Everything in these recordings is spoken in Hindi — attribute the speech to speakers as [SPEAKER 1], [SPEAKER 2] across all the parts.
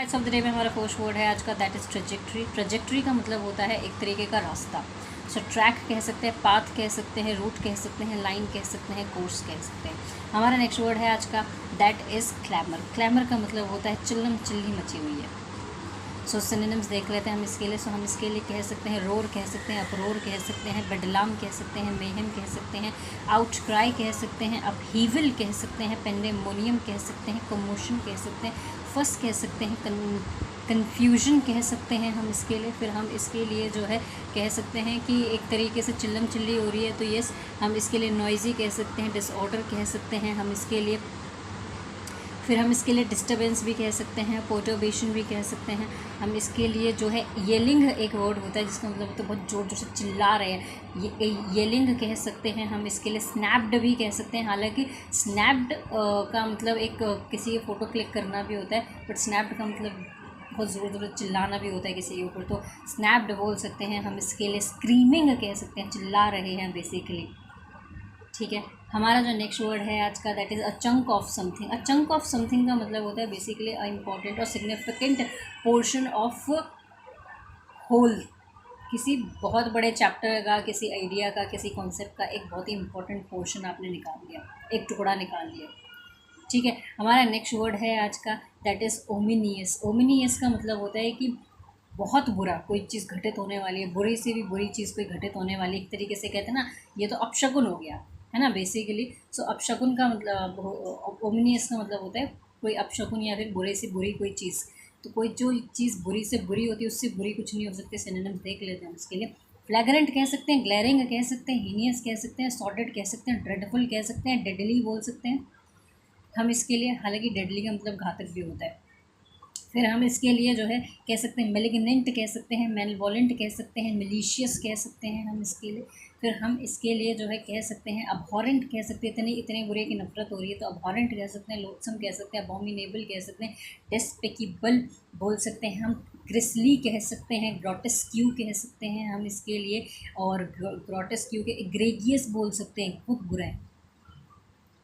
[SPEAKER 1] वर्ड्स ऑफ द डे में हमारा फर्स्ट वर्ड है आज का, दैट इज़ ट्रेजेक्ट्री। ट्रेजेक्ट्री का मतलब होता है एक तरीके का रास्ता। सो ट्रैक कह सकते हैं, पाथ कह सकते हैं, रूट कह सकते हैं, लाइन कह सकते हैं, कोर्स कह सकते हैं। हमारा नेक्स्ट वर्ड है आज का, दैट इज़ क्लैमर। क्लैमर का मतलब होता है चिल्लम चिल्ली मची हुई है। सो सिनोनिम्स देख लेते हैं हम इसके लिए। हम इसके लिए कह सकते हैं रोर, कह सकते हैं अपरोर, कह सकते हैं बेडलाम, कह सकते हैं मेहम, कह सकते हैं आउटक्राई, कह सकते हैं अपहीवल, कह सकते हैं पेंडेमोनियम, कह सकते हैं कमोशन, कह सकते हैं फस, कह सकते हैं कन्फ्यूजन, कह सकते हैं हम इसके लिए। फिर हम इसके लिए जो है कह सकते हैं कि एक तरीके से चिल्लम चिल्ली हो रही है, तो यस हम इसके लिए नॉइज़ी कह सकते हैं, डिसऑर्डर कह सकते हैं हम इसके लिए। फिर हम इसके लिए डिस्टर्बेंस भी कह सकते हैं, पोर्टोबेशन भी कह सकते हैं हम इसके लिए। जो है येलिंग एक वर्ड होता है जिसका मतलब तो बहुत ज़ोर ज़ोर से चिल्ला रहे हैं, ये येलिंग कह सकते हैं हम इसके लिए। स्नैप्ड भी कह सकते हैं, हालांकि स्नैप्ड का मतलब एक किसी की फ़ोटो क्लिक करना भी होता है, बट स्नैप्ड का मतलब बहुत ज़ोर ज़ोर से चिल्लाना भी होता है किसी के ऊपर, तो स्नैप्ड बोल सकते हैं हम इसके लिए। स्क्रीमिंग कह सकते हैं, चिल्ला रहे हैं बेसिकली। ठीक है, हमारा जो नेक्स्ट वर्ड है आज का, that is a chunk of something. A chunk of something का मतलब होता है बेसिकली अ इम्पॉर्टेंट और सिग्निफिकेंट पोर्शन ऑफ होल। किसी बहुत बड़े चैप्टर का, किसी आइडिया का, किसी कॉन्सेप्ट का एक बहुत ही इंपॉर्टेंट पोर्शन आपने निकाल लिया, एक टुकड़ा निकाल लिया। ठीक है, हमारा नेक्स्ट वर्ड है आज का, दैट इज़ ओमिनियस। ओमिनियस का मतलब होता है कि बहुत बुरा, कोई चीज़ घटित होने वाली है, बुरी से भी बुरी चीज़ कोई घटित होने वाली है। एक तरीके से कहते हैं ना, ये तो अपशकुन हो गया है ना बेसिकली। सो अपशकुन का मतलब, ओमिनियस का मतलब होता है कोई अपशकुन या फिर बुरे से बुरी कोई चीज़। तो कोई जो चीज़ बुरी से बुरी होती है उससे बुरी कुछ नहीं हो सकती। सिनोनिम्स देख लेते हैं उसके लिए। फ्लैग्रेंट कह सकते हैं, ग्लेरिंग कह सकते हैं, हीनियस कह सकते हैं, सॉर्टेड कह सकते हैं, ड्रेडफुल कह सकते हैं, डेडली बोल सकते हैं हम इसके लिए। हालांकि डेडली का मतलब घातक भी होता है। फिर हम इसके लिए जो है कह सकते हैं मेलिग्नेंट, कह सकते हैं मेलवोलेंट, कह सकते हैं मिलीशियस, कह सकते हैं हम इसके लिए। फिर हम इसके लिए जो है कह सकते हैं अबहॉरेंट, कह सकते हैं इतने इतने बुरे की नफरत हो रही है तो अबहॉरेंट कह सकते हैं। लोथसम कह सकते हैं, अबॉमिनेबल कह सकते हैं, डेस्पेकेबल बोल सकते हैं हम, ग्रिसली कह सकते हैं, ग्रोटेस्क्यू कह सकते हैं हम इसके लिए। और ग्रोटेस्क्यू के ग्रेगियस बोल सकते हैं, बहुत बुरा है।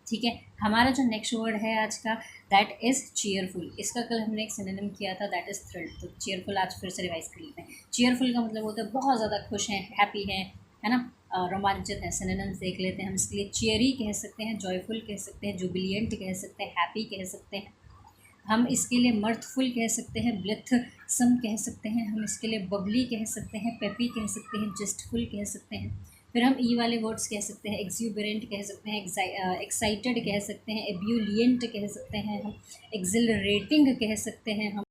[SPEAKER 1] ठीक है, हमारा जो नेक्स्ट वर्ड है आज का, दैट इज़ चीयरफुल। इसका कल हमने एक सिनोनिम किया था, दैट इज़ थ्रिल्ड। तो चीयरफुल आज फिर से रिवाइज कर लेते हैं। चीयरफुल का मतलब होता है बहुत ज़्यादा खुश हैं, हैप्पी हैं, है ना, रोमांचित हैं। सिनोनिम्स देख लेते हैं हम इसके लिए। चीयरी कह सकते हैं, जॉयफुल कह सकते हैं, जुबिलियंट कह सकते हैं, हैप्पी कह सकते हैं हम इसके लिए। मर्थफुल कह सकते हैं, ब्लिथसम कह सकते हैं हम इसके लिए। बबली कह सकते हैं, पेपी कह सकते हैं, जस्टफुल कह सकते हैं। फिर हम ई वाले वर्ड्स कह सकते हैं, एक्सूबरेंट कह सकते हैं, एक्साइटेड कह सकते हैं, एब्यूलियंट कह सकते हैं हम, एक्सिलरेटिंग कह सकते हैं हम।